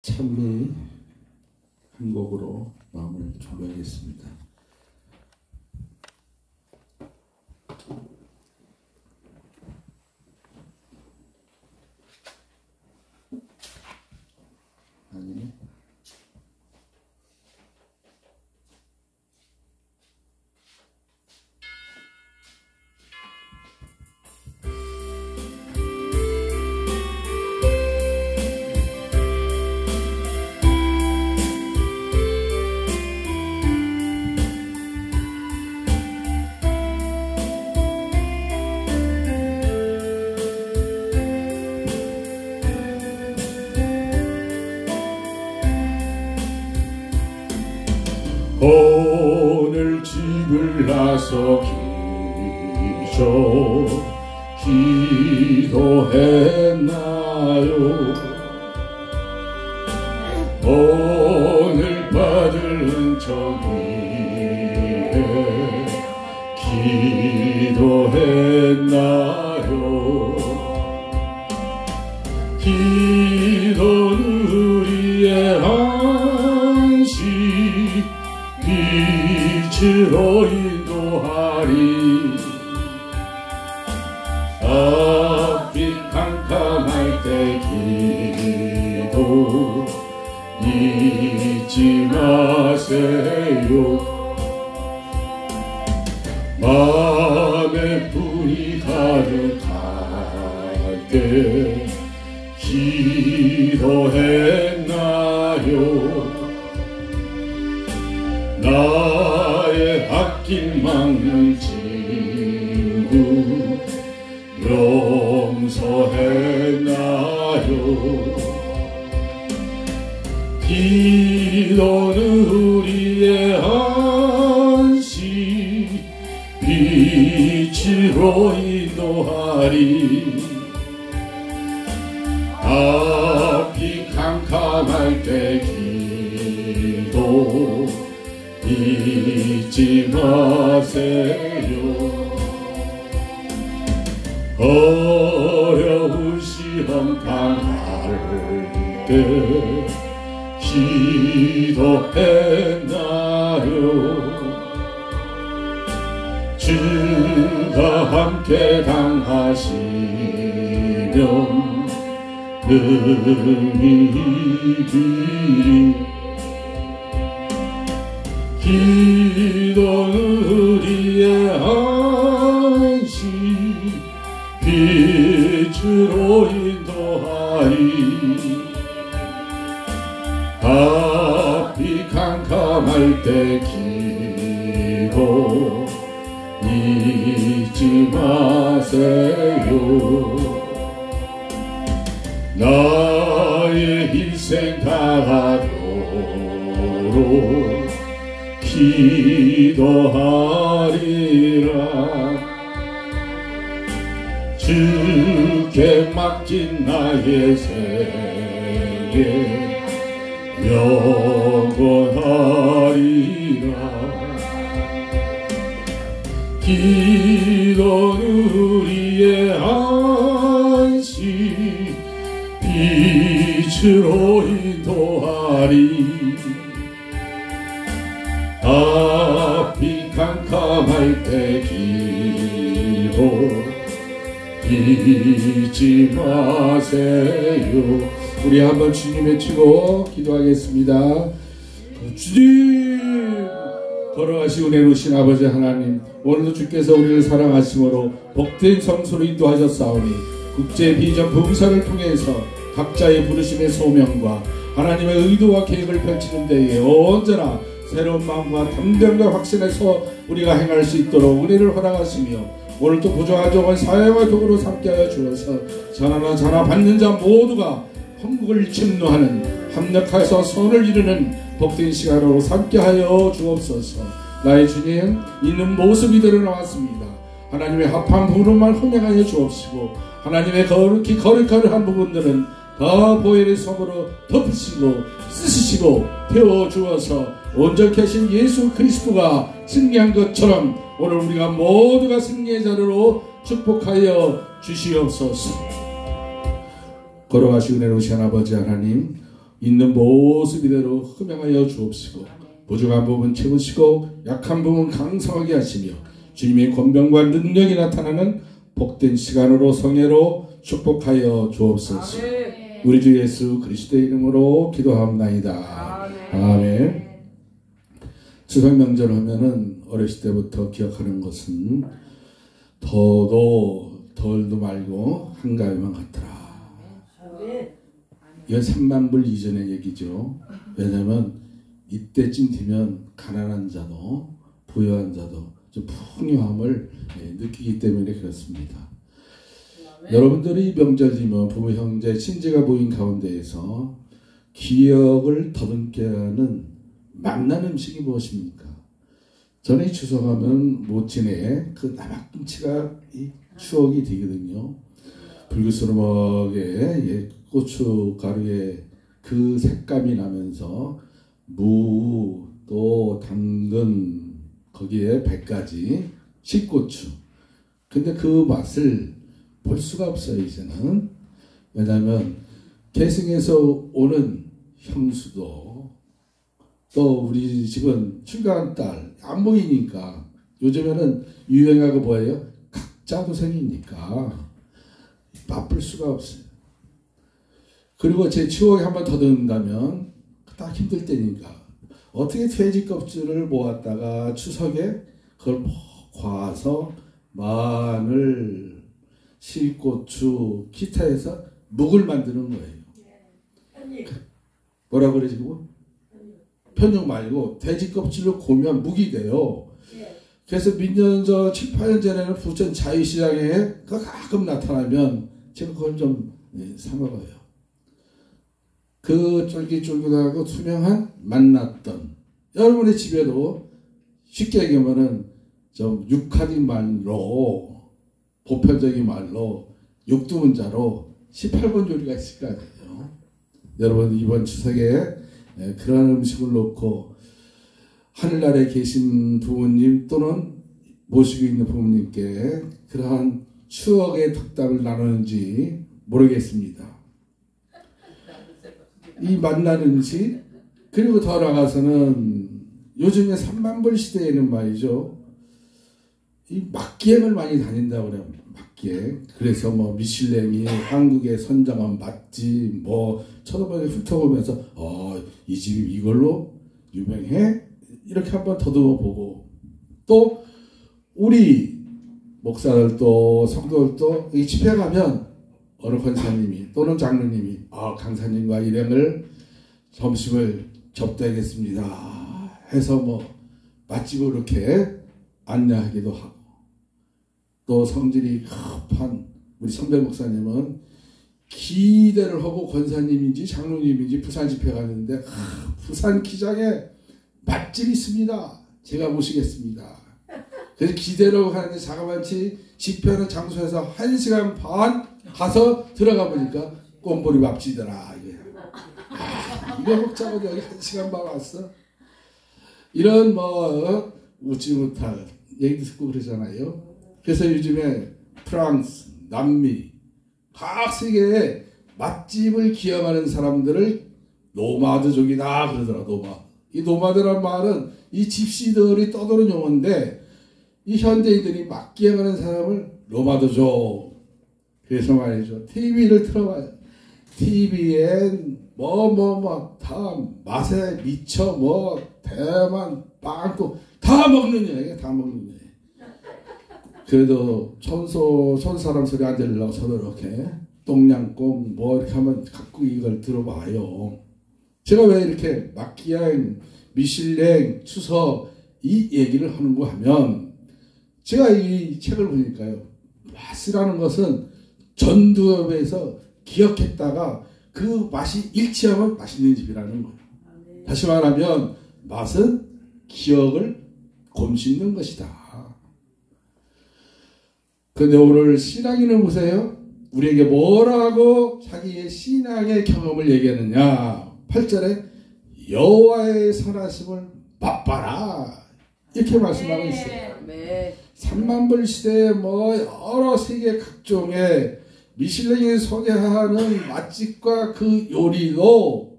찬미 한 곡으로 마음을 준비하겠습니다. 아니네. 오늘 집을 나서 기도했나요? 오늘 받을 은총 위에 기도했나요? 기도는 우리의 안식 빛으로 인도하리. 앞이 캄캄할 때 기도 잊지 마세요. 마음에 분이 가득할 때 기도했나요? 나의 앞길 막는 친구 용서했나요? 기도는 우리의 안식 빛으로 인도하리. 앞이 캄캄할 때 기도 잊지 마세요. 어려운 시험 당할 때 기도했나요? 주가 함께 당하시면 능히 이기리. 기도는 우리의 안식 빛으로 인도하리. 앞이 캄캄할 때 기도 잊지 마세요. 나의 인생 다하도록 기도하리라. 주께 맡긴 나의 생애 영원하리라. 기도는 우리의 안식 빛으로 인도하리. 앞이 캄캄할 때 기도 잊지 마세요. 우리 한번 주님 외치고 기도하겠습니다. 주님, 걸어가시 은혜로우신 아버지 하나님, 오늘도 주께서 우리를 사랑하심으로 복된 성소로 인도하셨사오니 국제 비전 봉사를 통해서 각자의 부르심의 소명과 하나님의 의도와 계획을 펼치는 데에 언제나 새로운 마음과 담대함과 확신에서 우리가 행할 수 있도록 은혜를 허락하시며 오늘도 부정하정한 사회와 도구로 삼게하여 주어서 전하나 전하 받는 자 모두가 천국을 침노하는 합력하여서 선을 이루는 복된 시간으로 삼게하여 주옵소서. 나의 주님, 있는 모습 이대로 나왔습니다. 하나님의 합한 부름만 흥행하여 주옵시고 하나님의 거룩한 부분들은 다 보혈의 손으로 덮으시고 쓰시고 태워주어서 온전케 하신 예수 그리스도가 승리한 것처럼 오늘 우리가 모두가 승리의 자리로 축복하여 주시옵소서. 걸어가시 은혜로우신 아버지 하나님, 있는 모습 이대로 흠양하여 주옵시고 부족한 부분 채우시고 약한 부분 강성하게 하시며 주님의 권병과 능력이 나타나는 복된 시간으로 성회로 축복하여 주옵소서. 우리 주 예수 그리스도의 이름으로 기도합나이다. 아멘. 추석 명절 하면은 어렸을 때부터 기억하는 것은 더도 덜도 말고 한가위만 같더라. 이건 3만 불 이전의 얘기죠. 왜냐하면 이때쯤 되면 가난한 자도 부유한 자도 좀 풍요함을 느끼기 때문에 그렇습니다. 여러분들이 명절이면 부모, 형제, 친지가 모인 가운데에서 기억을 더듬게 하는 맛난 음식이 무엇입니까? 전에 추석하면 모친의 그 나박김치가 이 추억이 되거든요. 불그스름하게 고춧가루에 그 색감이 나면서 무, 또 당근, 거기에 100가지 식고추. 근데 그 맛을 볼 수가 없어요, 이제는. 왜냐하면 계승에서 오는 형수도 또 우리 집은 출가한 딸 안 보이니까 요즘에는 유행하고 뭐예요? 각자 도생이니까 바쁠 수가 없어요. 그리고 제 추억에 한번 더듬는다면 딱 힘들 때니까 어떻게 돼지 껍질을 모았다가 추석에 그걸 과서 마늘, 실고추, 기타 해서 묵을 만드는 거예요. 뭐라 그러지 그거? 편육 말고 돼지 껍질로 고면 묵이 돼요. 그래서 몇 년 전, 7, 8년 전에는 부천 자유시장에 그 가끔 나타나면 제가 그걸 좀 사 먹어요. 그 쫄깃쫄깃하고 투명한 맛났던 여러분의 집에도 쉽게 얘기하면은 좀 육화적인 말로 보편적인 말로 육두문자로 18번 요리가 있을 거 아니에요. 여러분 이번 추석에 그런 음식을 놓고 하늘나라에 계신 부모님 또는 모시고 있는 부모님께 그러한 추억의 덕담을 나누는지 모르겠습니다. 이 맛난 음식 그리고 더 나아가서는 요즘에 3만 불 시대에는 말이죠. 이 막기행을 많이 다닌다고 그래요. 막기행. 그래서 뭐 미슐랭이 한국에 선정한 맛집 뭐 쳐다보게 훑어보면서 이 집이 이걸로 유명해? 이렇게 한번 더듬어보고 또 우리 목사들도 성도들도 이 집회 가면 어느 권사님이 또는 장로님이 강사님과 일행을 점심을 접대하겠습니다 해서 뭐 맛집을 이렇게 안내하기도 하고 또 성질이 급한 우리 선배 목사님은 기대를 하고 권사님인지 장로님인지 부산 집회 가는데 부산 기장에 맛집이 있습니다. 제가 모시겠습니다. 그래서 기대를 하는데 자그마치 집회하는 장소에서 1시간 반 가서 들어가 보니까 꼼보리 밥집이더라. 이거 먹자고 여기 1시간 반 왔어. 이런 뭐 웃지 못할 얘기 듣고 그러잖아요. 그래서 요즘에 프랑스, 남미 각 세계에 맛집을 기억하는 사람들을 노마드족이다 그러더라. 이 노마드란 말은 이 집시들이 떠도는 용어인데 이 현대인들이 맛 기억하는 사람을 노마드족. 그래서 말이죠. TV를 틀어봐요. TV엔 다 맛에 미쳐 대만 빵도 다 먹는 여행이야. 다 먹는 여행. 그래도 촌사람 소리 안 들으려고 저도 이렇게 똥냥꽁 이렇게 하면 갖고 이걸 들어봐요. 제가 왜 이렇게 막기행, 미슐랭, 추석 이 얘기를 하는가 하면 제가 이 책을 보니까요. 맛이라는 것은 전두엽에서 기억했다가 그 맛이 일치하면 맛있는 집이라는 거예요. 다시 말하면 맛은 기억을 곰씹는 것이다. 그런데 오늘 신앙인을 보세요. 우리에게 뭐라고 자기의 신앙의 경험을 얘기하느냐. 8절에 여호와의 선하심을 맛봐라. 이렇게 말씀하고 있어요. 3만 불 시대에 여러 세계 각종의 미슐랭이 소개하는 맛집과 그 요리도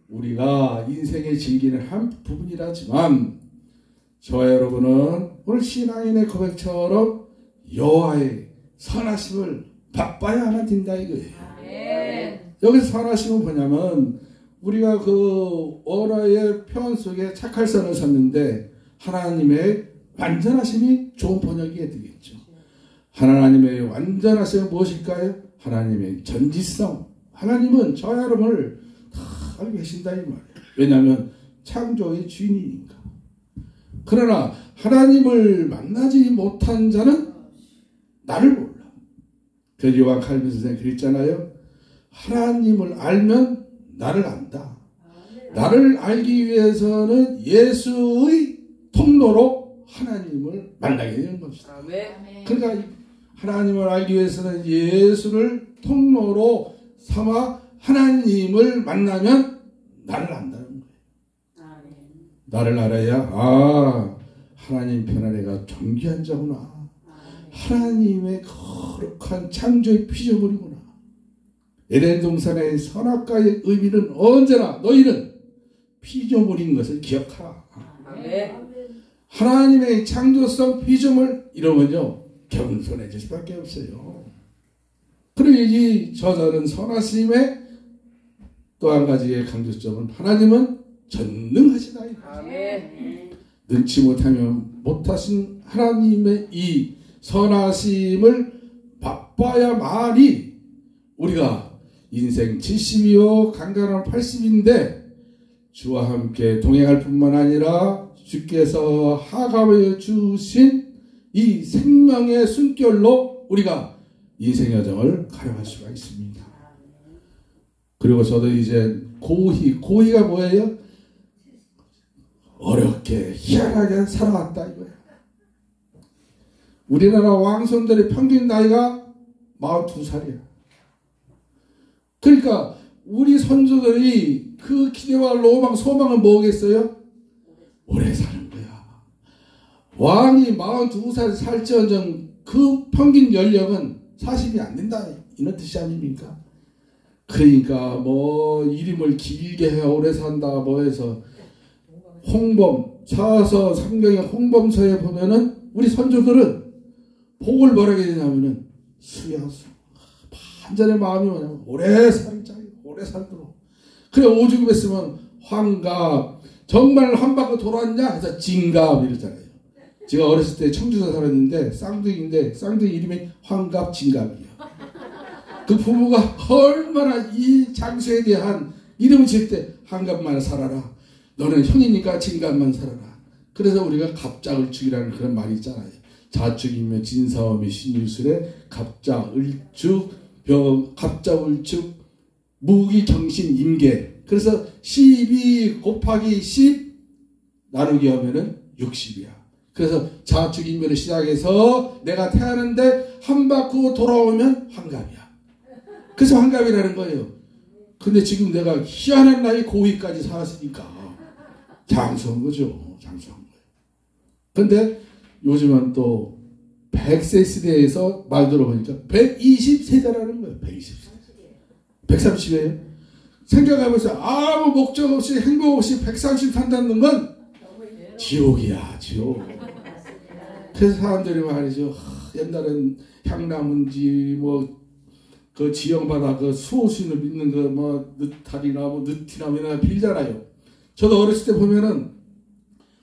우리가 인생의 즐기는 한 부분이라지만 저와 여러분은 오늘 신앙인의 고백처럼 여호와의 선하심을 바빠야만 된다 이거예요. 여기서 선하심은 뭐냐면 우리가 그 언어의 표현 속에 착할 선을 썼는데 하나님의 완전하심이 좋은 번역이 되겠죠. 하나님의 완전하심은 무엇일까요? 하나님의 전지성. 하나님은 저와 여러분을 다 알고 계신다 이 말이에요. 왜냐하면 창조의 주인이니까. 그러나 하나님을 만나지 못한 자는 나를 몰라. 그 요한 칼빈 선생님이 그랬잖아요. 하나님을 알면 나를 안다. 나를 알기 위해서는 예수의 통로로 하나님을 만나게 되는 것이다. 그러니까 하나님을 알기 위해서는 예수를 통로로 삼아 하나님을 만나면 나를 안다는 거예요. 나를 알아야 하나님 편안한 애가 존귀한 자구나. 하나님의 거룩한 창조의 피조물이구나. 에덴 동산의 선악과의 의미는 언제나 너희는 피조물인 것을 기억하라. 하나님의 창조성 피조물 이러면요 겸손해질 수밖에 없어요. 그리고 이 저자는 선하심의 또 한 가지의 강조점은 하나님은 전능하시다. 능치 못하면 못하신 하나님의 이 선하심을 바빠야만이 우리가 인생 70이요 강간은 80인데 주와 함께 동행할 뿐만 아니라 주께서 하감해 주신 이 생명의 숨결로 우리가 인생 여정을 가려갈 수가 있습니다. 그리고 저도 이제 고희가 뭐예요? 어렵게 희한하게 살아왔다 이거예요. 우리나라 왕손들의 평균 나이가 42살이야. 그러니까 우리 선조들이 그 기대와 로망 소망은 뭐겠어요? 오래 사는 거야. 왕이 42살 살지언정 그 평균 연령은 40이 안 된다 이런 뜻이 아닙니까? 그러니까 뭐 이름을 길게 해 오래 산다 뭐 해서 홍범 사서 성경의 홍범서에 보면은 우리 선조들은 복을 뭐라게 되냐면은 수야수 반전의 마음이 뭐냐면 오래 살자 오래 살도록. 그래 오죽 했으면 환갑 정말 한 바퀴 돌았냐 해서 진갑 이러잖아요. 제가 어렸을 때 청주에 살았는데 쌍둥이인데 쌍둥이 이름이 환갑 진갑이에요. 그 부부가 얼마나 이 장수에 대한 이름을 지을 때 한갑만 살아라. 너는 형이니까 진갑만 살아라. 그래서 우리가 갑자을축이라는 그런 말이 있잖아요. 자축이며 진사오며 신유술에 갑자을축 갑자을축 무기경신 임계. 그래서 12 곱하기 10 나누기 하면은 60이야. 그래서 자축인묘를 시작해서 내가 태어났는데 한 바퀴 돌아오면 환갑이야. 그래서 환갑이라는 거예요. 근데 지금 내가 희한한 나이 고위까지 살았으니까 장수한 거죠. 장수한 거예요. 근데 요즘은 또 100세 시대에서 말 들어보니까 120세대라는 거예요. 120세. 130이에요. 생각해보세요. 아무 목적 없이 행복 없이 130 산다는 건 지옥이야. 지옥. 그래서 사람들이 말이죠. 옛날엔 향나무인지 뭐 그 지형바다 그 수호신을 믿는 그 뭐 느타리나 뭐 느티나무나 빌잖아요. 저도 어렸을 때 보면은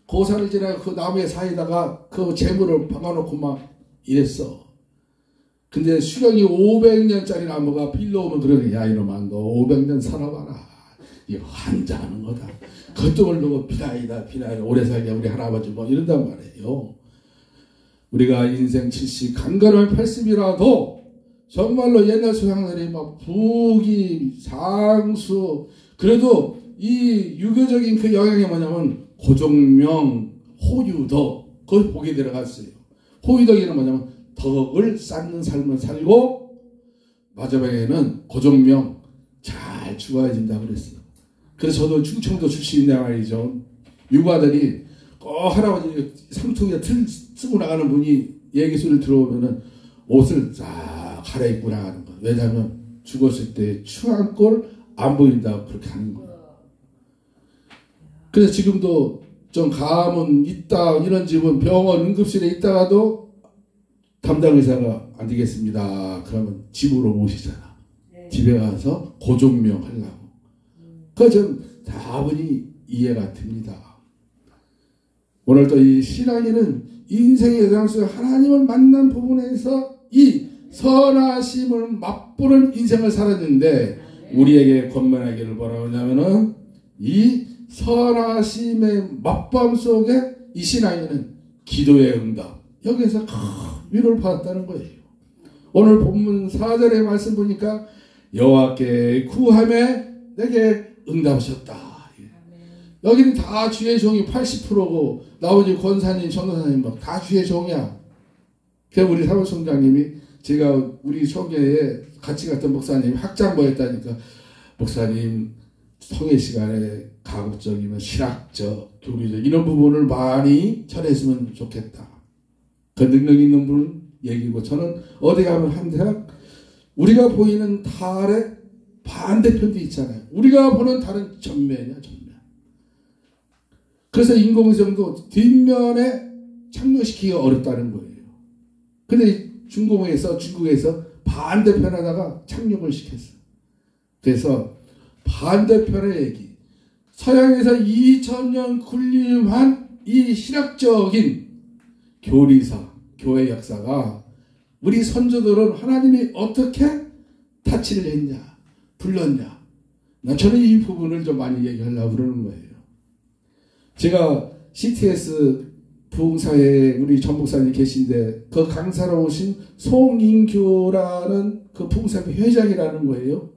고사를 지나 그 나무에 사이다가 그 재물을 박아놓고 막 이랬어. 근데 수령이 500년짜리 나무가 빌려오면 그러네. 야 이놈아 너 500년 살아봐라. 이거 환장하는 거다. 그것도 모르고 비나이다 오래 살게 우리 할아버지 뭐 이런단 말이에요. 우리가 인생 70 간간하면 80이라도 정말로 옛날 소양들이 막 부귀 상수 그래도 이 유교적인 그 영향이 뭐냐면 고종명 호유덕 그걸 복에 들어갔어요. 호유덕이는 뭐냐면 덕을 쌓는 삶을 살고 마지막에는 고종명 잘 죽어야진다 그랬어요. 그래서 저도 충청도 출신인데 말이죠. 유가들이 할아버지 상투에 틀 쓰고 나가는 분이 얘기 소리를 들어오면은 옷을 싹 갈아입고 나가는 거예요. 왜냐하면 죽었을 때 추한 꼴 안 보인다고 그렇게 하는 거예요. 그래서 지금도 좀 가문 있다 이런 집은 병원 응급실에 있다가도 담당 의사가 안 되겠습니다. 그러면 집으로 모시잖아. 네. 집에 가서 고종명 하려고. 그거 좀 다분히 이해가 됩니다. 오늘 또 이 신앙인은 인생의 여정 속에 하나님을 만난 부분에서 이 선하심을 맛보는 인생을 살았는데 우리에게 권면하기를 뭐라고 하냐면은 이 선하심의 맛밤 속에 이 신앙인은 기도의 응답 여기에서 큰 위로를 받았다는 거예요. 오늘 본문 4절의 말씀 보니까 여호와께 구함에 내게 응답하셨다. 여기는 다 주의 종이 80%고 나머지 권사님, 전도사님 막 다 주의 종이야. 그래서 우리 사무총장님이 제가 우리 총회에 같이 갔던 목사님이 학장부 했다니까 목사님 성회 시간에 가급적이면 신학적, 교리적 이런 부분을 많이 전했으면 좋겠다. 그 능력 있는 분은 얘기고 저는 어디 가면 한데 우리가 보이는 달의 반대편도 있잖아요. 우리가 보는 달은 전면이야, 전면. 그래서 인공위성도 뒷면에 착륙시키기가 어렵다는 거예요. 근데 중국에서 반대편에다가 착륙을 시켰어요. 그래서 반대편의 얘기. 서양에서 2000년 군림한 이 신학적인 교리사, 교회 역사가 우리 선조들은 하나님이 어떻게 타치를 했냐, 불렀냐. 저는 이 부분을 좀 많이 얘기하려고 그러는 거예요. 제가 CTS 부흥사에 우리 전 목사님 계신데 그 강사로 오신 송인교라는 그 부흥사 회장이라는 거예요.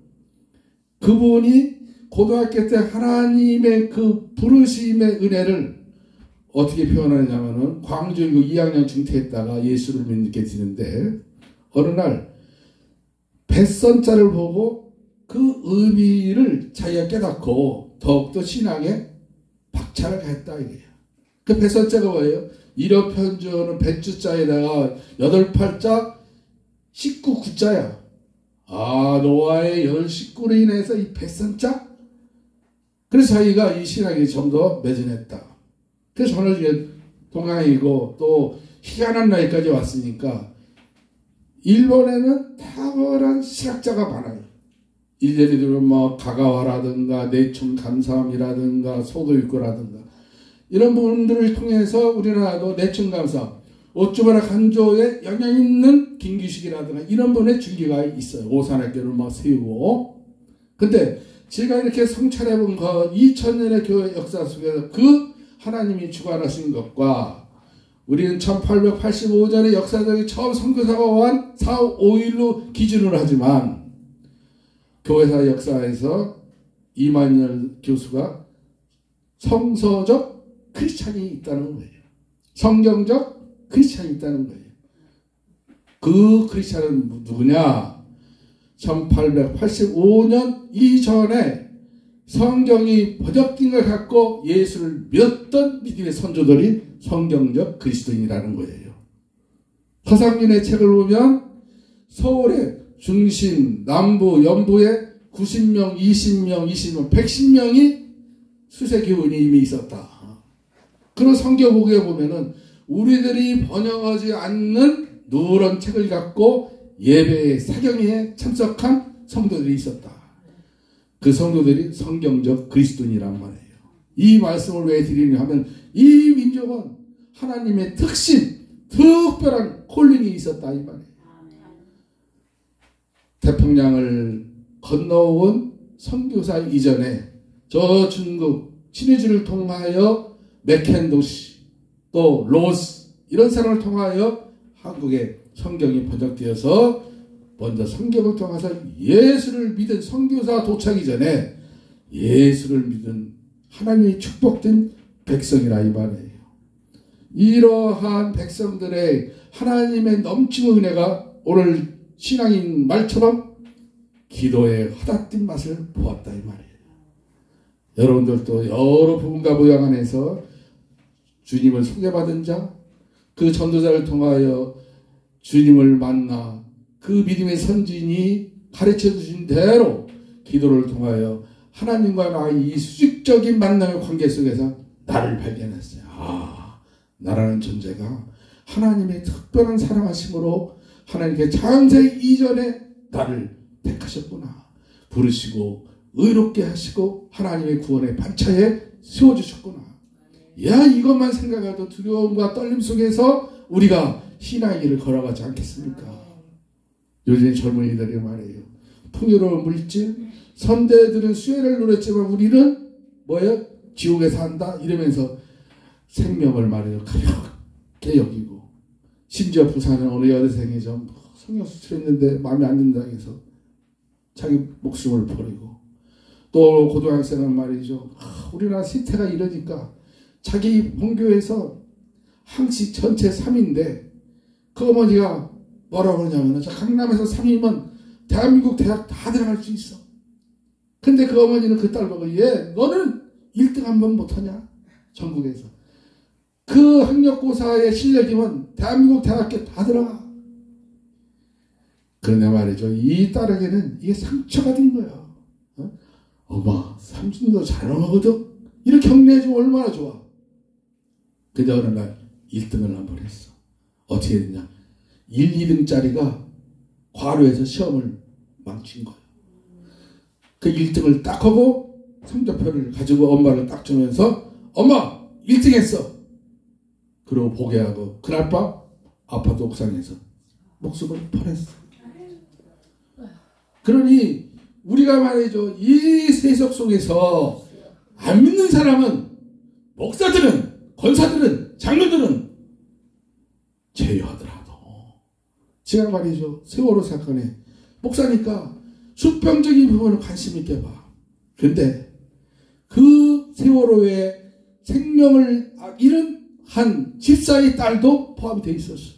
그분이 고등학교 때 하나님의 그 부르심의 은혜를 어떻게 표현하냐면은 광주이고 2학년 중퇴했다가 예수를 믿게 되는데 어느 날 뱃선자를 보고 그 의미를 자기가 깨닫고 더욱더 신앙에 박차를 가했다 이거예요. 그 뱃선자가 뭐예요? 일어편주어는 뱃주자에다가 8팔자 19구자야. 아, 노아의 10식구로 인해서 이 뱃선자? 그래서 자기가 이 신앙이 좀 더 매진했다. 그래서 저는 이제 동양이고 또 희한한 나이까지 왔으니까 일본에는 탁월한 신학자가 많아요. 예를 들면 뭐 가가와라든가 내춘 감사함이라든가 소도육고라든가 이런 분들을 통해서 우리나라도 내춘 감사함 어쩌거나 간조에 영향 있는 김규식이라든가 이런 분의 줄기가 있어요. 오산학교를 막 세우고. 근데 제가 이렇게 성찰해본 거 2000년의 교회 역사 속에서 그 하나님이 주관하신 것과 우리는 1885년의 역사적인 처음 선교사가 온 4.5일로 기준을 하지만 교회사 역사에서 이만열 교수가 성서적 크리스찬이 있다는 거예요. 성경적 크리스찬이 있다는 거예요. 그 크리스찬은 누구냐? 1885년 이전에 성경이 번역된 걸 갖고 예수를 믿었던 믿음의 선조들이 성경적 그리스도인이라는 거예요. 허상윤의 책을 보면 서울의 중심, 남부, 연부에 90명, 20명, 20명, 110명이 수세교원이 이미 있었다. 그런 성경보기에 보면은 우리들이 번역하지 않는 누런 책을 갖고 예배의 사경에 참석한 성도들이 있었다. 그 성도들이 성경적 그리스도인이란 말이에요. 이 말씀을 왜 드리냐 하면 이 민족은 하나님의 특신, 특별한 콜링이 있었다 이 말이에요. 태평양을 건너온 선교사 이전에 저 중국 친해주를 통하여 맥켄도시 또 로스 이런 사람을 통하여 한국에 성경이 번역되어서 먼저 성경을 통해서 예수를 믿은 선교사 도착이 전에 예수를 믿은 하나님이 축복된 백성이라 이 말이에요. 이러한 백성들의 하나님의 넘치는 은혜가 오늘 신앙인 말처럼 기도의 허다뛴 맛을 보았다 이 말이에요. 여러분들도 여러 부분과 모양 안에서 주님을 소개받은 자, 그 전도자를 통하여 주님을 만나 그 믿음의 선진이 가르쳐 주신 대로 기도를 통하여 하나님과 나의 이 수직적인 만남의 관계 속에서 나를 발견했어요. 나라는 존재가 하나님의 특별한 사랑하심으로 하나님께 창세 이전에 나를 택하셨구나. 부르시고 의롭게 하시고 하나님의 구원의 반차에 세워주셨구나. 이것만 생각해도 두려움과 떨림 속에서 우리가 신앙의 길을 걸어가지 않겠습니까? 요즘 젊은이들이 말해요. 풍요로운 물질, 선대들은 수혜를 누렸지만 우리는 뭐예요? 지옥에 산다? 이러면서 생명을 말해요. 가볍게 여기고. 심지어 부산은 어느 여대생이 좀 성형수술했는데 마음에 안 든다고 해서 자기 목숨을 버리고. 또 고등학생은 말이죠. 우리나라 시태가 이러니까 자기 본교에서 항시 전체 3인데 그 어머니가 뭐라고 그러냐면 저 강남에서 3이면 대한민국 대학 다 들어갈 수 있어. 근데 그 어머니는 그 딸 보고 너는 1등 한 번 못하냐? 전국에서. 그 학력고사의 실력이면 대한민국 대학교 다 들어가. 그런데 말이죠. 이 딸에게는 이게 상처가 된 거야. 엄마, 삼촌도 잘 나가거든? 이렇게 격려해주면 얼마나 좋아. 근데 어느 날 1등을 한번 했어. 어떻게 됐냐? 1, 2등짜리가 과로해서 시험을 망친 거야. 그 1등을 딱 하고 성적표를 가지고 엄마를 딱 주면서 엄마 1등 했어. 그러고 보게 하고 그날 밤 아파트 옥상에서 목숨을 버렸어. 그러니 우리가 말이죠. 이 세속 속에서 안 믿는 사람은 목사들은 권사들은 장로들은 제외하더라도 제가 말이죠. 세월호 사건에 목사니까 수평적인 부분을 관심 있게 봐. 그런데 그 세월호에 생명을 잃은 한 집사의 딸도 포함이 되어 있었어.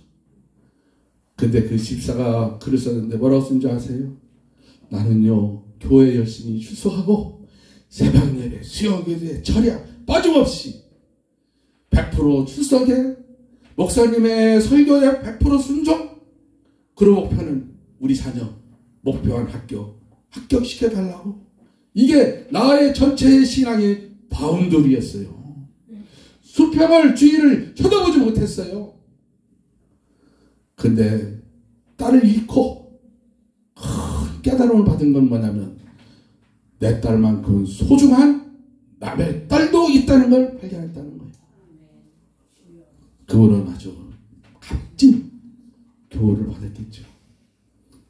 근데 그 집사가 글을 썼는데 뭐라고 쓴지 아세요? 나는요 교회 열심히 출석하고 새벽 예배, 수요 예배, 철야 빠짐없이 100% 출석해 목사님의 설교에 100% 순종. 그리고 목표는 우리 자녀 목표한 합격시켜달라고. 이게 나의 전체의 신앙의 바운더리였어요. 수평을 주위를 쳐다보지 못했어요. 근데 딸을 잃고 깨달음을 받은 건 뭐냐면 내 딸만큼 소중한 남의 딸도 있다는 걸 발견했다는 거예요. 그거는 아주 값진 교훈을 받았겠죠.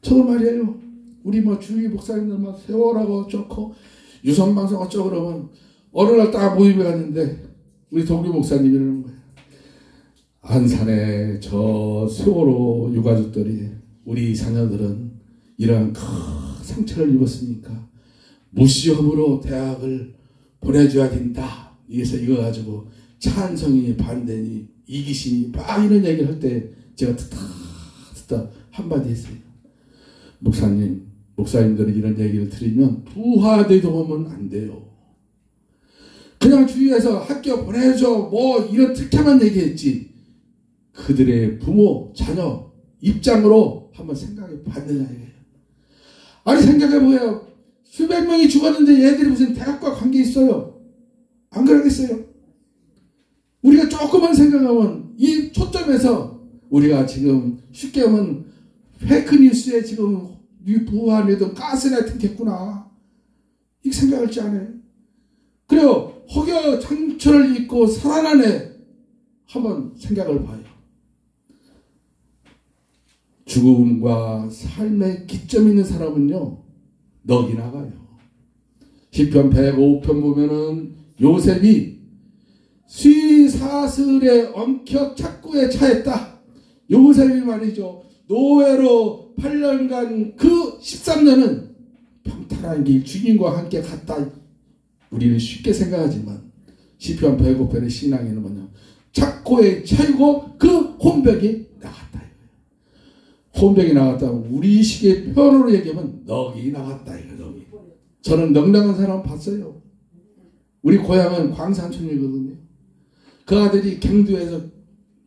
저거 말이에요. 우리 주위 목사님들 세월하고 어쩌고 유선방송 어쩌고 그러면 어느 날 딱 모임에 갔는데 우리 동료 목사님이 이러는 거예요. 안산에 저 세월호 유가족들이 우리 자녀들은 이러한 큰 상처를 입었으니까 무시험으로 대학을 보내줘야 된다. 그래서 이거 가지고 찬성이 반대니 이기심이 막 이런 얘기를 할 때 제가 듣다 한마디 했어요. 목사님들은 이런 얘기를 들으면 부하되도 보면 안 돼요. 그냥 주위에서 학교 보내줘 이런 특혜만 얘기했지 그들의 부모 자녀 입장으로 한번 생각해 봤느냐 이거예요. 아니 생각해보세요. 수백 명이 죽었는데 얘들이 무슨 대학과 관계 있어요? 안 그러겠어요? 우리가 조금만 생각하면 이 초점에서 우리가 지금 쉽게 하면 페이크뉴스에 지금 부하내도 가스라이팅했구나 이렇게 생각할지 않아요? 그래요. 혹여 상처를 입고 살아난 애 한번 생각을 봐요. 죽음과 삶의 기점 있는 사람은요 넋이 나가요. 시편 105편 보면은 요셉이 쇠사슬에 엉켜 착고에 차였다. 요셉이 말이죠. 노예로 8년간 그 13년은 평탄한 길 주님과 함께 갔다. 우리는 쉽게 생각하지만 시편 105편의 신앙에는 뭐냐 착고에 차이고 그 혼벽이 나갔다. 혼벽이 나갔다. 우리 식의 표현으로 얘기하면 넋이 나갔다. 넋이. 저는 넋 나간 사람 봤어요. 우리 고향은 광산촌이거든요. 그 아들이 경두에서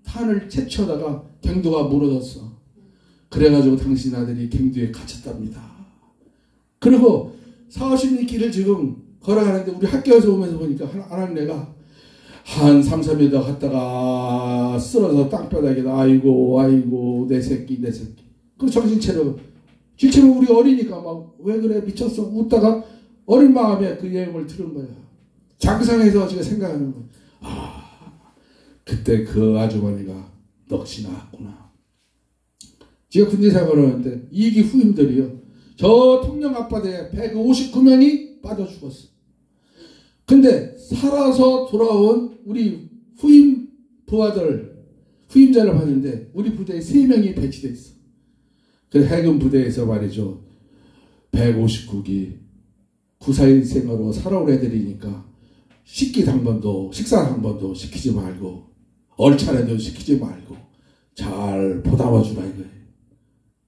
탄을 채취하다가 경두가 무너졌어. 그래가지고 당신 아들이 경두에 갇혔답니다. 그리고 40리 길을 지금 걸어가는데 우리 학교에서 오면서 보니까 하나님 애가 한 3, 4m 갔다가 쓰러져 땅바닥에 아이고 내 새끼. 그리고 정신 차려. 실제로 우리 어리니까 막 왜 그래 미쳤어 웃다가 어린 마음에 그 내용을 들은 거야. 장상에서 지금 생각하는 거야. 그때 그 아주머니가 넋이 나왔구나. 제가 군대 생활을 하는데 2기 후임들이요. 저 통영 앞바다에 159명이 빠져 죽었어. 근데 살아서 돌아온 우리 후임 부하들, 후임자를 봤는데 우리 부대에 3명이 배치돼 있어. 그 해군 부대에서 말이죠. 159기 94인생으로 살아온 애들이니까 식사 한 번도 시키지 말고 얼차례도 시키지 말고 잘 보담아 주라 이거예요.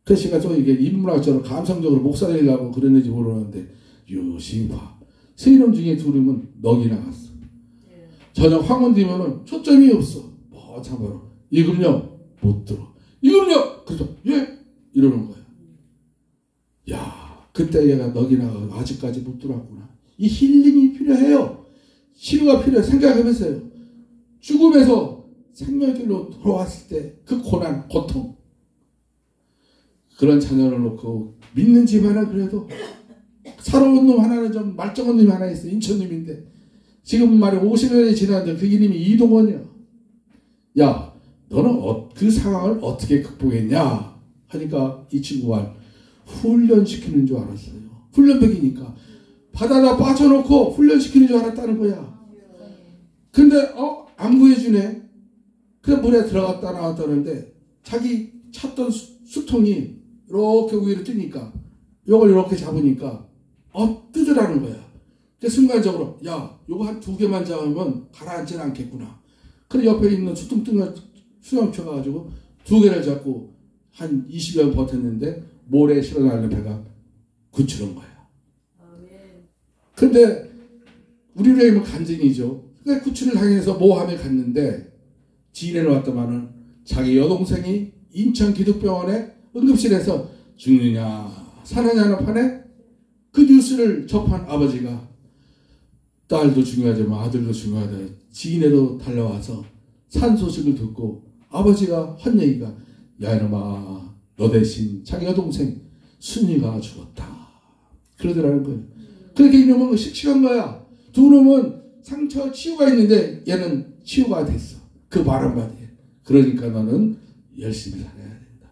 그래서 제가 또 이게 인문학적으로 감성적으로 목사 되려고 그랬는지 모르는데 유심파 3놈 중에 2놈은 넋이 나갔어. 저녁 황혼 되면은 초점이 없어. 참으로 이금요 못 들어. 이금요 그래서 예 이러는 거야. 야 그때 얘가 넋이 나가고 아직까지 못 들어왔구나. 이 힐링이 필요해요. 치료가 필요해. 생각해보세요. 죽음에서 생명길로 돌아왔을 때 그 고난, 고통. 그런 자녀를 놓고 믿는 집안은 그래도 살아온 놈 하나는 좀 말정한 놈이 하나 있어. 인천놈인데 지금 말에 50년이 지났는데 그 이름이 이동원이야. 야 너는 그 상황을 어떻게 극복했냐 하니까 이 친구가 훈련시키는 줄 알았어요. 훈련백이니까 바다다 빠져놓고 훈련시키는 줄 알았다는 거야. 근데 안 구해주네. 그래 물에 들어갔다 나왔다는데 자기 찾던 수통이 이렇게 위로 뜨니까 요걸 이렇게 잡으니까 뜨더라는 거야. 순간적으로 야 요거 한 2개만 잡으면 가라앉지는 않겠구나. 그래 옆에 있는 수통 뜬 수영쳐 가지고 2개를 잡고 한 20여 년 버텼는데 모래에 실어나는 배가 구출한 거야. 근데 우리로 하면 간증이죠. 그러니까 구출을 당해서 모함에 갔는데 지인에 왔더만은 자기 여동생이 인천 기독병원에 응급실에서 죽느냐 사느냐는 판에 그 뉴스를 접한 아버지가 딸도 중요하지만 아들도 중요하다. 지인에도 달려와서 산 소식을 듣고 아버지가 한 얘기가 야 이놈아 너 대신 자기 여동생 순이가 죽었다. 그러더라는 거예요. 그렇게 이놈은 씩씩한 거야. 2놈은 상처 치유가 있는데 얘는 치유가 됐어. 그 말 한마디에. 그러니까 너는 열심히 살아야 된다.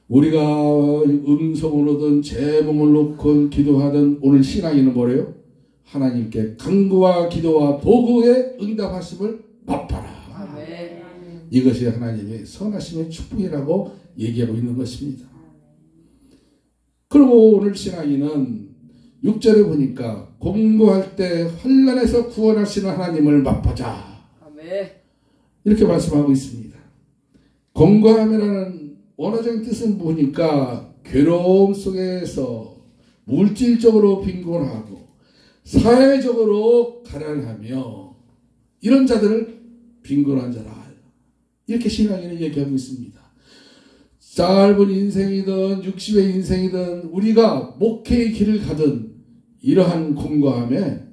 우리가 음성으로든 제 몸을 놓고 기도하든 오늘 신앙에는 뭐래요? 하나님께 간구와 기도와 도구의 응답하심을 맛봐라. 아멘. 이것이 하나님의 선하심의 축복이라고 얘기하고 있는 것입니다. 그리고 오늘 신앙인은 6절에 보니까 공고할 때 환난에서 구원하시는 하나님을 맛보자. 아멘. 이렇게 말씀하고 있습니다. 공고함이라는 원어적인 뜻은 보니까 괴로움 속에서 물질적으로 빈곤하고 사회적으로 가난하며 이런 자들을 빈곤한 자라. 이렇게 신앙인은 얘기하고 있습니다. 짧은 인생이든 60의 인생이든 우리가 목회의 길을 가든 이러한 공고함에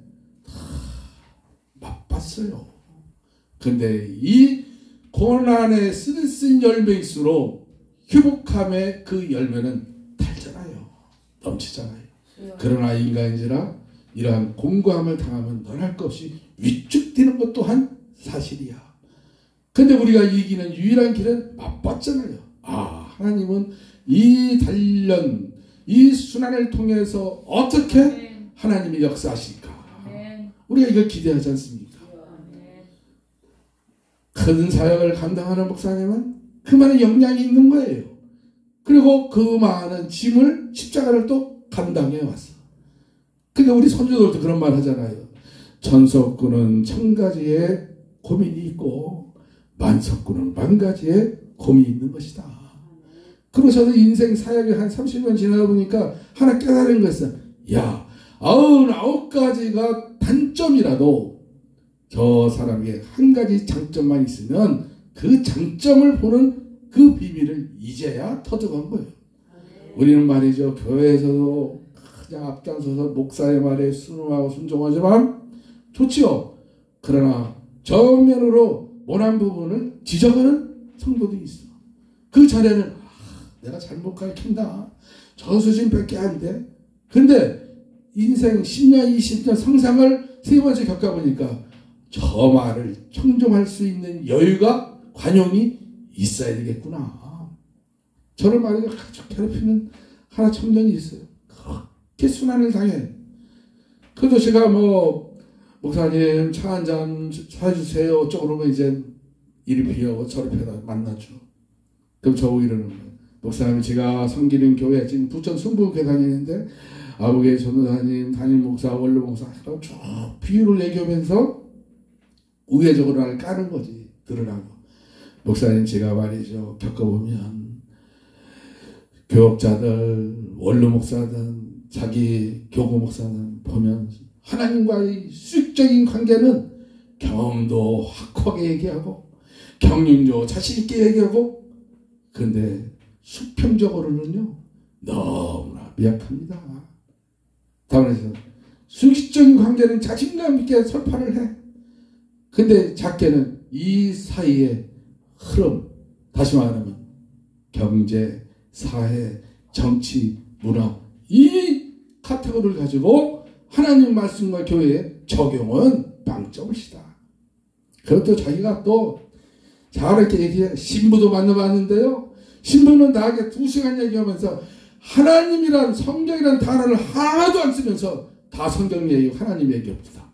맛봤어요. 근데 이 고난의 쓴 열매일수록 회복함의 그 열매는 달잖아요. 넘치잖아요. 그러나 인간인지라 이러한 공고함을 당하면 넌할 것 없이 위축되는 것 또한 사실이야. 근데 우리가 이기는 유일한 길은 맛봤잖아요. 하나님은 이 단련, 이 순환을 통해서 어떻게 하나님이 역사하실까? 우리가 이걸 기대하지 않습니까? 큰 사역을 감당하는 목사님은 그만한 역량이 있는 거예요. 그리고 그 많은 짐을 십자가를 또 감당해 왔어. 그러니까 우리 선조들도 그런 말 하잖아요. 천석구는 1000가지의 고민이 있고 만석구는 10,000가지의 고민이 있는 것이다. 그리고 저도 인생 사역이 한 30년 지나다 보니까 하나 깨달은 것은 야 99가지가 단점이라도 저 사람에게 한 가지 장점만 있으면 그 장점을 보는 그 비밀을 이제야 터득한 거예요. 우리는 말이죠. 교회에서도 그냥 앞장서서 목사의 말에 순응하고 순종하지만 좋지요. 그러나 정면으로 모난 부분을 지적하는 성도도 있어. 그 자리에는 내가 잘못 가르친다. 저 수준밖에 안 돼. 근데 인생 10년, 20년 성장을 세 번째 겪어보니까 저 말을 청종할 수 있는 여유가, 관용이 있어야 되겠구나. 저를 말이죠. 가족 괴롭히는 하나 청년이 있어요. 그렇게 순환을 당해. 그래도 제가 목사님 차 한잔 사주세요. 어쩌고 그러면 이제 이리 피하고 저리 피하다 만나죠. 그럼 저보고 이러는 거예요. 목사님, 제가 섬기는 교회 지금 부천 순부교회 다니는데 아버지 전도사님, 담임 목사, 원로 목사 쭉 비유를 얘기하면서 우회적으로 나를 까는 거지. 들으라고. 목사님, 제가 말이죠. 겪어보면 교역자들, 원로 목사든 자기 교구 목사는 보면 하나님과의 수직적인 관계는 경험도 확고하게 얘기하고 경륜도 자신있게 얘기하고, 근데 수평적으로는요 너무나 미약합니다. 다음에서 수직적인 관계는 자신감 있게 설파를 해. 근데 작게는 이 사이에 흐름, 다시 말하면 경제, 사회, 정치, 문화, 이 카테고리를 가지고 하나님 말씀과 교회에 적용은 빵점이시다. 그것도 자기가 또 잘이렇게 얘기해. 신부도 만나봤는데요. 신부는 나에게 2시간 얘기하면서 하나님이란 성경이란 단어를 하나도 안 쓰면서 다 성경 얘기고 하나님 얘기 없다.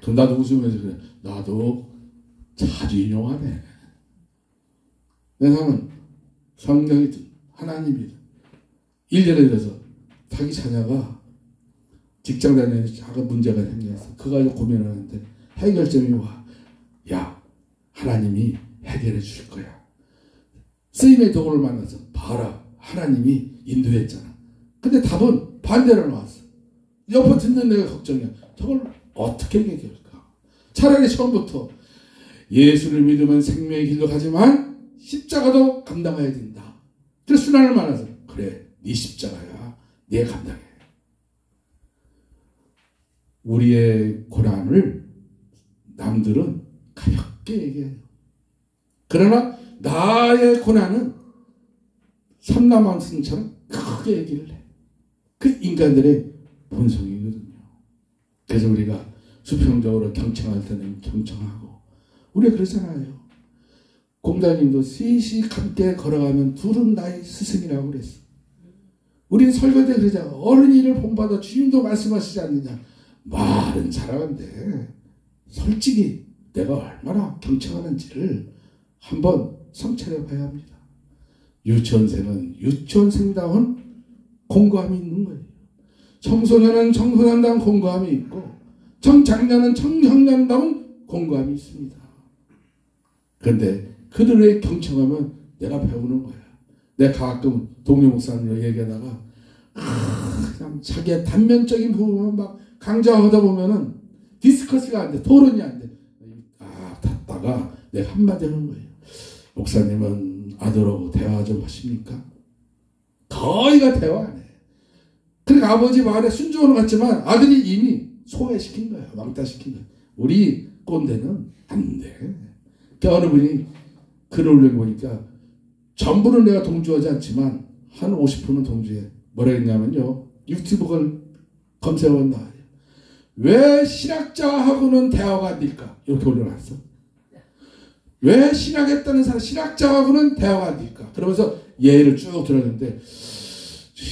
그럼 나도 웃으면서 그래. 나도 자주 인용하네. 왜냐하면 성경이든 하나님이든 1년에 들어서 자기 자녀가 직장 다니는 작은 문제가 생겨서 그거 가지고 고민하는데 해결점이 와. 야, 하나님이 해결해 줄 거야. 쓰임의 도구를 만나서 봐라. 하나님이 인도했잖아. 근데 답은 반대로 나왔어. 옆에 듣는 내가 걱정이야. 저걸 어떻게 해결할까? 차라리 처음부터 예수를 믿으면 생명의 길로 가지만 십자가도 감당해야 된다. 그래서 순환을 말해서 그래, 네 십자가야. 네 감당해. 우리의 고난을 남들은 가볍게 얘기해요. 그러나 나의 고난은 삼라만승처럼 크게 얘기를 해. 그 인간들의 본성이거든요. 그래서 우리가 수평적으로 경청할 때는 경청하고, 우리가 그러잖아요. 공자님도 셋이 함께 걸어가면 둘은 나의 스승이라고 그랬어. 우리는 설교 때 그러잖아. 어른이를 본받아 주님도 말씀하시지 않느냐. 말은 잘하는데 솔직히 내가 얼마나 경청하는지를 한번 성찰해 봐야 합니다. 유치원생은 유치원생다운 공고함이 있는 거예요. 청소년은 청소년다운 공고함이 있고 청장년은 청장년다운 공고함이 있습니다. 그런데 그들의 경청하면 내가 배우는 거야. 내가 가끔 동료 목사님과 얘기하다가 그냥 자기의 단면적인 부분만 막 강조하다 보면은 디스커스가 안 돼. 토론이 안 돼. 닫다가 내가 한마디 하는 거예요. 목사님은 아들하고 대화 좀 하십니까? 거의가 대화 안 해. 그러니까 아버지 말에 순종하는 것 같지만 아들이 이미 소외시킨 거예요. 왕따시킨 거예요. 우리 꼰대는 안 돼. 그러니까 어느 분이 글을 올려보니까 전부는 내가 동조하지 않지만 한 50%는 동조해. 뭐라 했냐면요. 유튜브를 검색해본다. 왜 신학자하고는 대화가 안 될까? 이렇게 올려놨어. 왜 신학했다는 사람, 신학자하고는 대화가 안 될까? 그러면서 예를 쭉 들었는데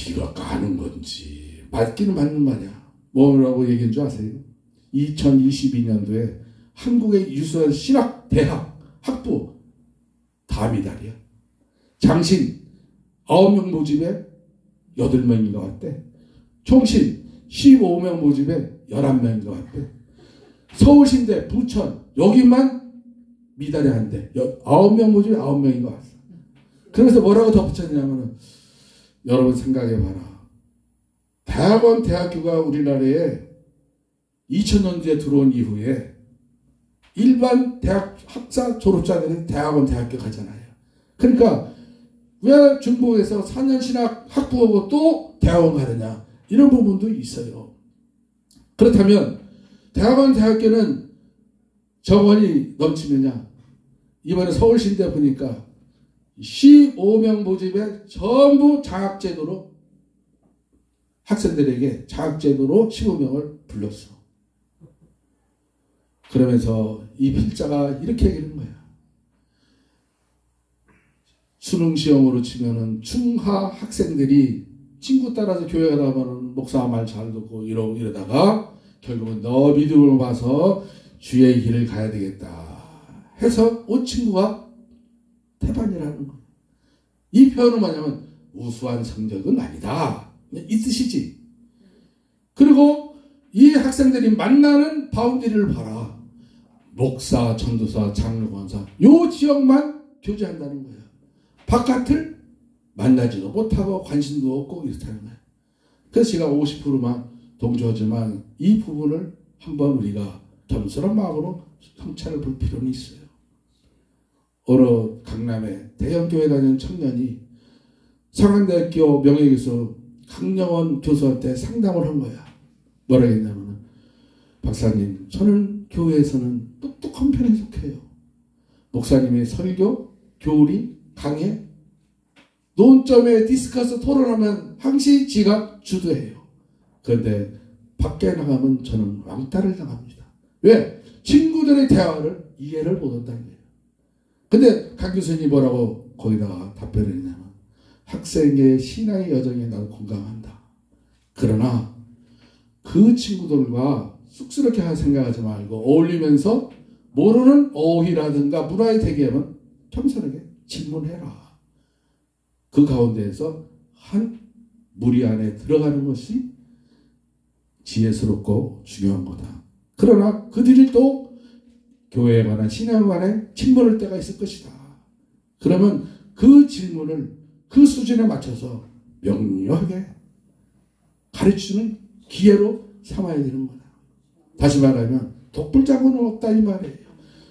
이거 까는 건지 맞기는 맞는 말이야. 뭐라고 얘기한 줄 아세요? 2022년도에 한국의 유수한 신학대학 학부 다 미달이야. 장신 9명 모집에 8명인 것 같대. 총신 15명 모집에 11명인 것 같대. 서울신대, 부천 여기만 미달이 안 돼. 9명 모집에 9명인 것 같아. 그래서 뭐라고 덧붙였냐면은 여러분 생각해봐라. 대학원, 대학교가 우리나라에 2000년대에 들어온 이후에 일반 대학 학사 졸업자들은 대학원, 대학교 가잖아요. 그러니까 왜 중국에서 4년 신학 학부하고 또 대학원 가느냐. 이런 부분도 있어요. 그렇다면 대학교는 정원이 넘치느냐? 이번에 서울신대 보니까 15명 모집에 전부 장학제도로 학생들에게 장학제도로 15명을 불렀어. 그러면서 이 필자가 이렇게 얘기하는 거야. 수능시험으로 치면은 중하 학생들이 친구 따라서 교회 가다 보면 목사 말 잘 듣고 이러다가 결국은 너 믿음을 봐서 주의 길을 가야 되겠다 해서 온 친구가 태반이라는 거예요. 이 표현은 뭐냐면 우수한 성적은 아니다 이 뜻이지. 그리고 이 학생들이 만나는 바운더리를 봐라. 목사, 전도사, 장로권사 요 지역만 교제한다는 거예요. 바깥을 만나지도 못하고 관심도 없고 이렇다는 거예요. 그래서 제가 50%만 동조하지만 이 부분을 한번 우리가 겸손한 마음으로 성찰을 볼 필요는 있어요. 어느 강남에 대형교회 다니는 청년이 상한대학교 명예교수 강영원 교수한테 상담을 한 거야. 뭐라고 했냐면 박사님 저는 교회에서는 똑똑한 편에 속해요. 목사님의 설교, 교리, 강해 논점에 디스커스 토론하면 항시 지가 주도해요. 그런데 밖에 나가면 저는 왕따를 당합니다. 왜? 친구들의 대화를 이해를 못한다는 거예요. 근데 강 교수님이 뭐라고 거기다가 답변을 했냐면 학생의 신앙의 여정에 나도 공감한다. 그러나 그 친구들과 쑥스럽게 생각하지 말고 어울리면서 모르는 어휘라든가 문화의 대개하면 겸손하게 질문해라. 그 가운데에서 한 무리 안에 들어가는 것이 지혜스럽고 중요한 거다. 그러나 그들이 또 교회에 관한 신앙에 관한 질문할 때가 있을 것이다. 그러면 그 질문을 그 수준에 맞춰서 명료하게 가르치는 기회로 삼아야 되는 거다. 다시 말하면 독불장군은 없다 이 말이에요.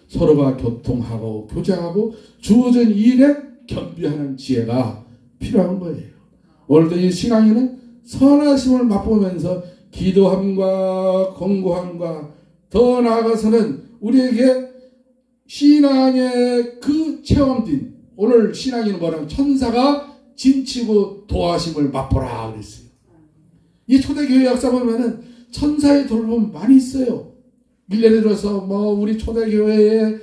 서로가 교통하고 교제하고 주어진 일에 겸비하는 지혜가 필요한 거예요. 오늘도 이 신앙인은 선하심을 맛보면서 기도함과 공고함과 더 나아가서는 우리에게 신앙의 그 체험된 오늘 신앙인은 뭐라고 천사가 짐치고 도하심을 맛보라 그랬어요. 이 초대교회 역사 보면은 천사의 돌봄 많이 있어요. 1년에 들어서 우리 초대교회에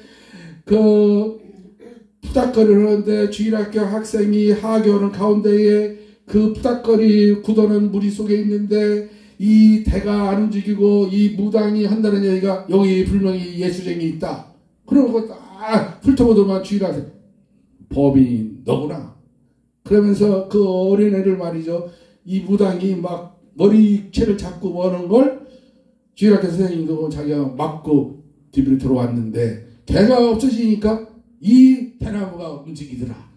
푸닥거리를 하는데 주일학교 학생이 하교하는 가운데에 그 푸닥거리 굳어는 무리 속에 있는데 이 대가 안 움직이고 이 무당이 한다는 얘기가 여기 분명히 예수쟁이 있다. 그러고 딱 훑어보더만 주일학생 법인 너구나. 그러면서 그 어린애를 말이죠. 이 무당이 막 머리채를 잡고 뭐하는 걸 주일학교 선생님도 자기가 맞고 집으로 들어왔는데 개가 없어지니까 이 대나무가 움직이더라.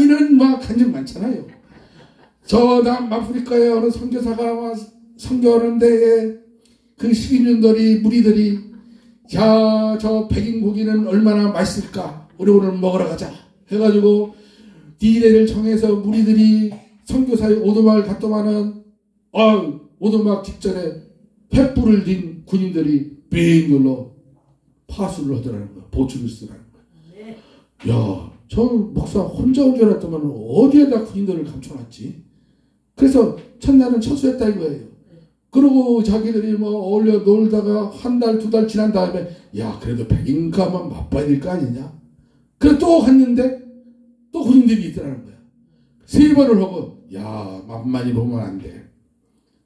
이런 간증 많잖아요. 저 남아프리카에 어느 선교사가 선교하는 데에 그 식인종들이 무리들이 자, 저 백인 고기는 얼마나 맛있을까? 우리 오늘 먹으러 가자. 해가지고 디데이를 청해서 무리들이 선교사의 오두막을 갔더만은 오두막 직전에 횃불을 든 군인들이 빙 눌러 파수를 하더라는 거야. 보충을 쓰라는 거야. 야, 저 목사 혼자 온 줄 알았더만 어디에다 군인들을 감춰놨지? 그래서 첫날은 처수했다 이거예요. 그리고 자기들이 어울려 놀다가 한 달, 두 달 지난 다음에 야, 그래도 백인가만 맛봐야 될 거 아니냐? 그래 또 갔는데 또 군인들이 있더라는 거야. 3번을 하고 야, 만만히 보면 안 돼.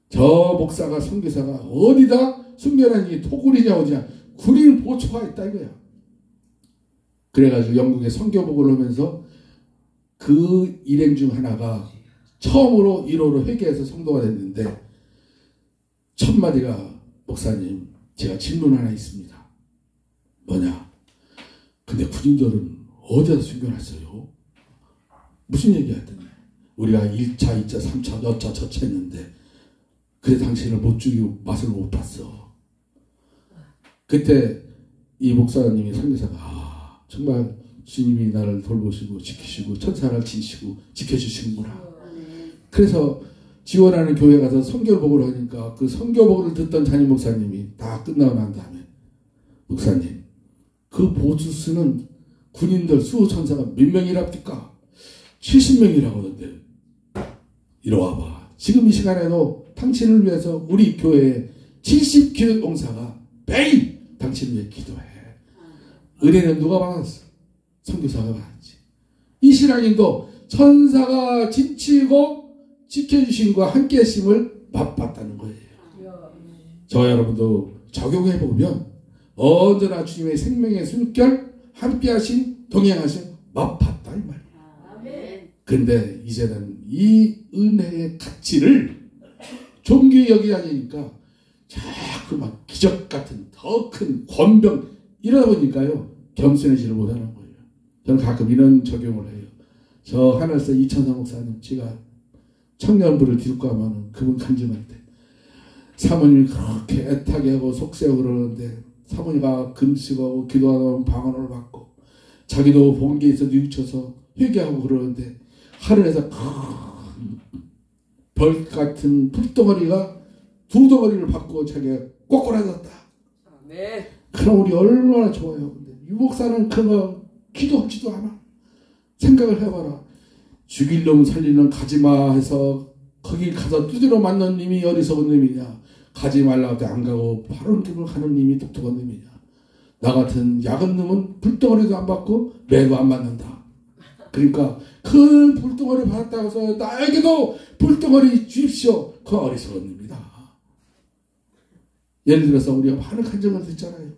저 목사가 선교사가 어디다 숨겨놨니? 토굴이냐 어디냐? 군인 보초가 있다 이거야. 그래가지고 영국에 선교복을 하면서 그 일행 중 하나가 처음으로 1호로 회개해서 성도가 됐는데 첫 마디가 목사님 제가 질문 하나 있습니다. 뭐냐? 근데 군인들은 어디다 숨겨놨어요? 무슨 얘기하더니 우리가 1차, 2차, 3차, 여차, 저차 했는데 그래 당신을 못 죽이고 맛을 못 봤어. 그때 이 목사님이 선교사가 정말 주님이 나를 돌보시고 지키시고 천사를 지시고 지켜주시는구나. 그래서 지원하는 교회 가서 선교복을 하니까 그 선교복을 듣던 담임 목사님이 다 끝나고 난 다음에 목사님 그 보수 쓰는 군인들 수호천사가 몇 명이랍니까? 70명이라고 하던데 이리 와봐. 지금 이 시간에도 당신을 위해서 우리 교회에 70교육봉사가 매일 당신을 위해 기도해. 은혜는 누가 받았어? 선교사가 받았지. 이 신앙인도 천사가 지치고 지켜주심과 함께 하심을 맛봤다는 거예요. 저 여러분도 적용해보면 언제나 주님의 생명의 숨결 함께 하심 동행하심 맛봤다 이 말이에요. 근데 이제는 이 은혜의 가치를 존귀히 여기지 않으니까 자꾸 막 기적 같은 더 큰 권병 이러다 보니까요 겸손해지를 못하는 거예요. 저는 가끔 이런 적용을 해요. 저 하늘에서 이천사 목사님 제가 청년부를 데리고 가면 그분 간증할 때 사모님이 그렇게 애타게 하고 속세고 그러는데 사모님가 금식하고 기도하다 방언을 받고 자기도 본게 있어 뉘우쳐서 회개하고 그러는데 하늘에서 벌 같은 풀덩어리가 두 덩어리를 받고 자기가 꼬꾸라졌다. 네. 그럼 우리 얼마나 좋아요. 근데 유목사는 그거 기도하지도 않아. 생각을 해봐라. 죽일 놈 살리는 가지마 해서 거기 가서 두드려 맞는 님이 어리석은 놈이냐. 가지 말라고 할 때 안 가고 바른 길을 가는 님이 똑똑한 놈이냐. 나 같은 약은 놈은 불덩어리도 안 받고 매도 안 맞는다. 그러니까 큰 불덩어리 받았다고 해서 나에게도 불덩어리 주십시오. 그 어리석은 놈이다. 예를 들어서 우리가 많은 간증을 듣잖아요.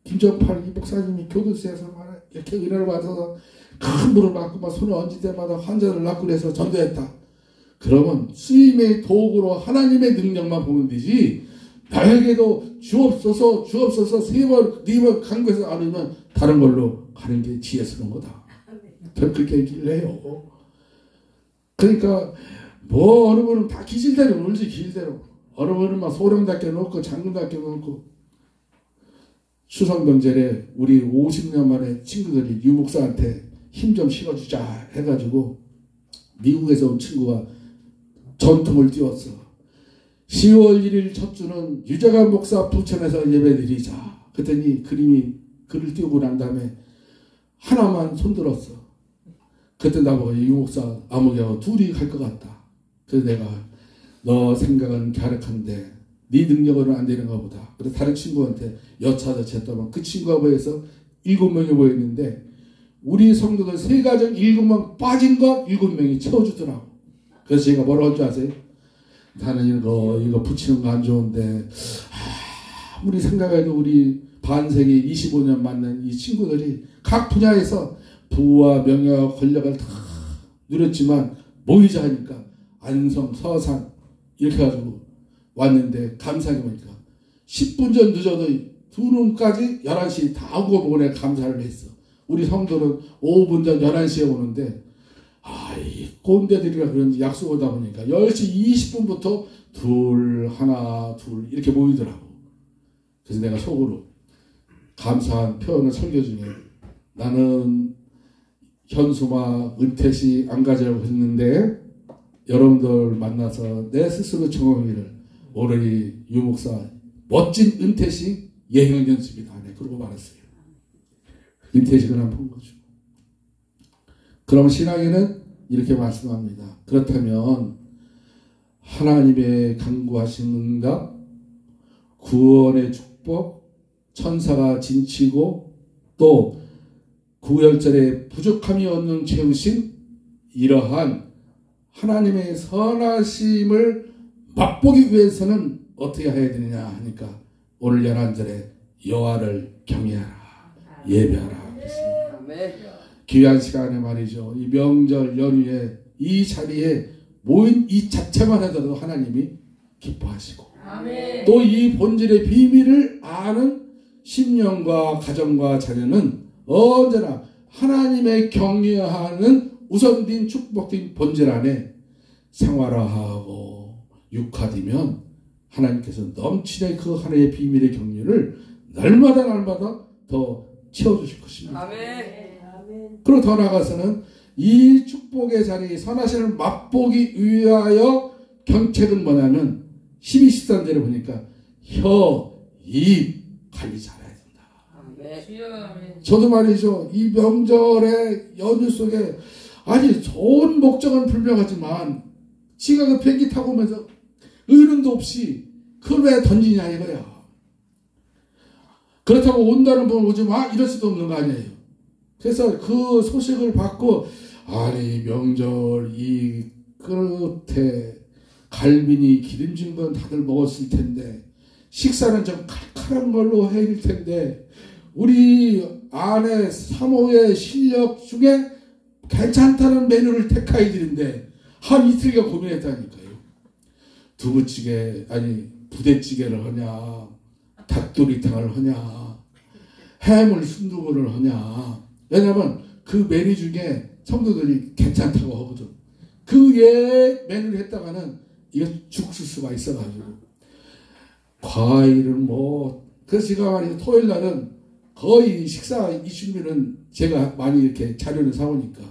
김정팔 이 목사님이 교도소에서 이렇게 은혜를 받아서 큰 물을 받고 막 손을 얹을 때마다 환자를 낫고 그래서 전도했다. 그러면 수임의 도구로 하나님의 능력만 보면 되지 나에게도 주옵소서 주옵소서 세 번, 네 번 간구해서 안 하면 다른 걸로 가는 게 지혜스러운 거다. 저는 그렇게 얘기를 해요. 그러니까 뭐 어느 분은 다 기질대로 놀지 기질대로 어느 분은 막 소령답게 놓고 장군답게 놓고 추석명절에 우리 50년 만에 친구들이 유 목사한테 힘 좀 실어주자 해가지고 미국에서 온 친구가 전통을 띄웠어. 10월 1일 첫 주는 유재관 목사 부천에서 예배드리자. 그랬더니 글을 띄우고 난 다음에 하나만 손들었어. 그때 나보고 유 목사 아무개하고 둘이 갈 것 같다. 그래서 내가 너 생각은 갸륵한데 네 능력으로는 안 되는가 보다. 그래서 다른 친구한테 여차저 쟀더만 그 친구가 보여서 7명이 모였는데 우리 성도들 3가정 7명 빠진 것 7명이 채워주더라고. 그래서 제가 뭐라고 할 줄 아세요? 나는 이거 붙이는 거 안 좋은데 아무리 생각해도 우리 반세기 25년 맞는 이 친구들이 각 분야에서 부와 명예와 권력을 다 누렸지만 모이자 하니까 안성, 서산 이렇게 해가지고 왔는데 감사하게 보니까 10분 전 늦어도 두 놈까지 11시 다 오고 보내 감사를 했어. 우리 성도는 5분 전 11시에 오는데 이 꼰대들이라 그런지 약속하다 보니까 10시 20분부터 둘 하나 둘 이렇게 모이더라고. 그래서 내가 속으로 감사한 표현을 설교 중에 나는 현수마 은퇴시 안 가자고 했는데 여러분들 만나서 내 스스로 경험하기를 오늘이 유목사 멋진 은퇴식 예행연습이다. 네, 그러고 말았어요. 은퇴식을 한번 본 거죠. 그럼 신앙에는 이렇게 말씀합니다. 그렇다면 하나님의 간구하신 응답, 구원의 축복, 천사가 진치고 또 구열절에 부족함이 없는 채우심 이러한 하나님의 선하심을 맛보기 위해서는 어떻게 해야 되느냐 하니까 오늘 11절에 여호와를 경외하라 예배하라 그랬습니다. 귀한 시간에 말이죠. 이 명절 연휴에 이 자리에 모인 이 자체만 해도 하나님이 기뻐하시고 또 이 본질의 비밀을 아는 심령과 가정과 자녀는 언제나 하나님의 경외하는 우선된 축복된 본질 안에 생활화하고 육화되면 하나님께서 넘치는 그 하나님의 비밀의 경륜을 날마다 더 채워주실 것입니다. 아멘. 그리고 더 나아가서는 이 축복의 자리 선하심을 맛보기 위하여 경책은 뭐냐면 12.13절에 보니까 혀, 입 관리 잘해야 된다. 저도 말이죠. 이 명절의 연휴 속에 아니 좋은 목적은 분명하지만 지가 그 비행기 타고 오면서 의논도 없이 그걸 왜 던지냐 이거야. 그렇다고 온다는 분 오지 마 이럴 수도 없는 거 아니에요. 그래서 그 소식을 받고 아니 명절 이 끝에 갈비니 기름진 건 다들 먹었을 텐데 식사는 좀 칼칼한 걸로 해야 될 텐데 우리 아내 사모의 실력 중에 괜찮다는 메뉴를 택하야 되는데 한 이틀이가 고민했다니까요. 두부찌개 아니 부대찌개를 하냐 닭도리탕을 하냐 해물 순두부를 하냐. 왜냐면 그 메뉴 중에 성도들이 괜찮다고 하거든. 그 예 메뉴를 했다가는 이거 죽을 수가 있어가지고 과일은 뭐 그래서 제가 말이죠. 토요일 날은 거의 식사 이 준비는 제가 많이 이렇게 자료를 사오니까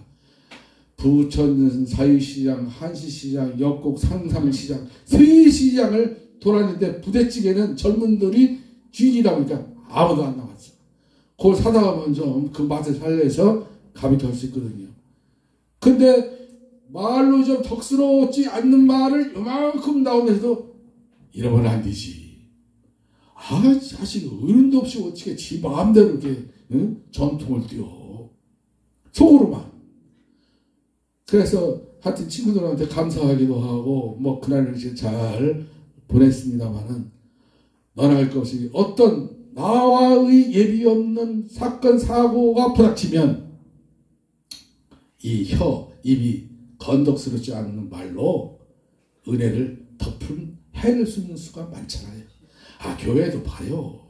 부천 사유시장, 한시시장, 역곡 상상시장 세 시장을 돌았는데 부대찌개는 젊은들이 쥐지다 보니까 아무도 안 나왔어. 그걸 사다가 먼저 그 맛을 살려서 가볍게 할 수 있거든요. 근데 말로 좀 덕스러웠지 않는 말을 요만큼 나오면서도 이러면 안 되지. 아, 자식 어른도 없이 어떻게 지 마음대로 이렇게 응? 전통을 띄워. 속으로만. 그래서 하여튼 친구들한테 감사하기도 하고 뭐 그날을 이제 잘 보냈습니다마는 너나 할 것이 어떤 나와의 예비 없는 사건 사고가 부닥치면 이 혀, 입이 건덕스럽지 않는 말로 은혜를 덮은 해낼 수 있는 수가 많잖아요. 아, 교회도 봐요.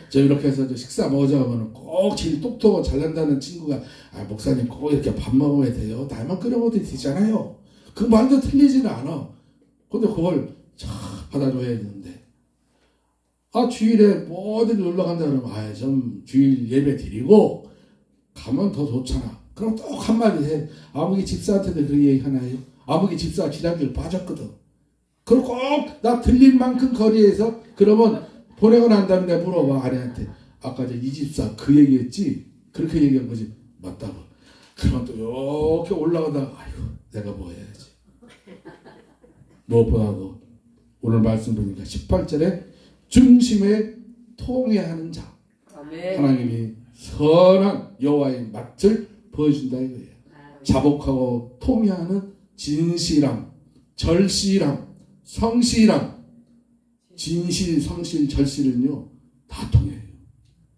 저 이렇게 해서 식사 먹자면 꼭 제일 똑똑하고 잘난다는 친구가 아, 목사님 꼭 이렇게 밥 먹어야 돼요. 날만 끓여 먹어도 되잖아요. 그 말도 틀리지는 않아. 근데 그걸 잘 받아줘야 되는데 아, 주일에 뭐든 놀러 간다 그러면 아, 좀 주일 예배 드리고 가면 더 좋잖아. 그럼 또 한마디 해. 아무기 집사한테도 그렇게 얘기하나요? 아무기 집사 지난주에 빠졌거든. 그걸 꼭 나 들린 만큼 거리에서 그러면 보내고 난 다음에 내가 물어봐 아내한테 아까 이 집사 그 얘기했지? 그렇게 얘기한 거지. 맞다고. 그러면 또 이렇게 올라가다가 아이고 내가 뭐 해야지. 무엇보다도 오늘 말씀 보니까 18절에 중심에 통회하는 자. 아멘. 하나님이 선한 여호와의 맛을 보여준다 이거예요. 자복하고 통회하는 진실함, 절실함, 성실함, 진실, 성실, 절실은요 다 통해요.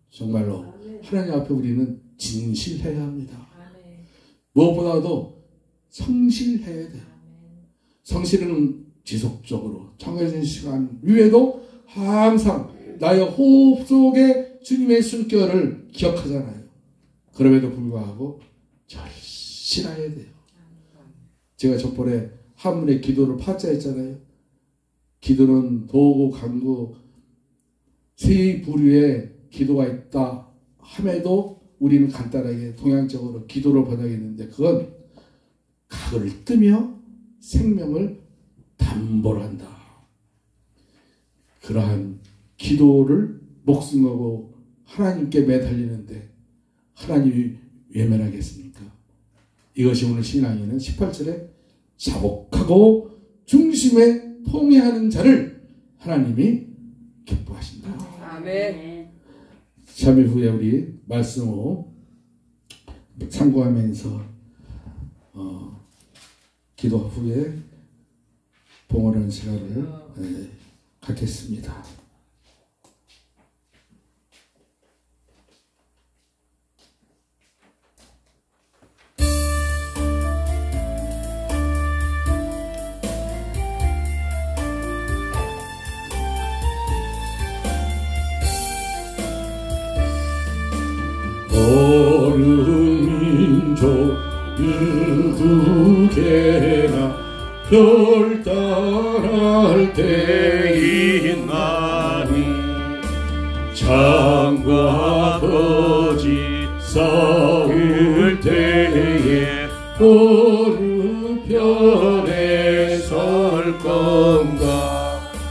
정말로 하나님 앞에 우리는 진실해야 합니다. 무엇보다도 성실해야 돼요. 성실은 지속적으로 정해진 시간 위에도 항상 나의 호흡 속에 주님의 숨결을 기억하잖아요. 그럼에도 불구하고 절실해야 돼요. 제가 저번에 한문의 기도를 파자했잖아요. 기도는 도구, 강구 세 부류의 기도가 있다 함에도 우리는 간단하게 동양적으로 기도를 번역했는데 그건 각을 뜨며 생명을 담보로 한다. 그러한 기도를 목숨하고 하나님께 매달리는데 하나님이 외면하겠습니까? 이것이 오늘 신앙에는 18절에 자복하고 중심에 통회하는 자를 하나님이 기뻐하신다. 아멘. 잠시 후에 우리 말씀 후 참고하면서 기도 후에 봉헌하는 시간을 갖겠습니다. 어느 민족 누구게나 별 따라할 때 있나니 창과 거짓 싸울 때에 어느 별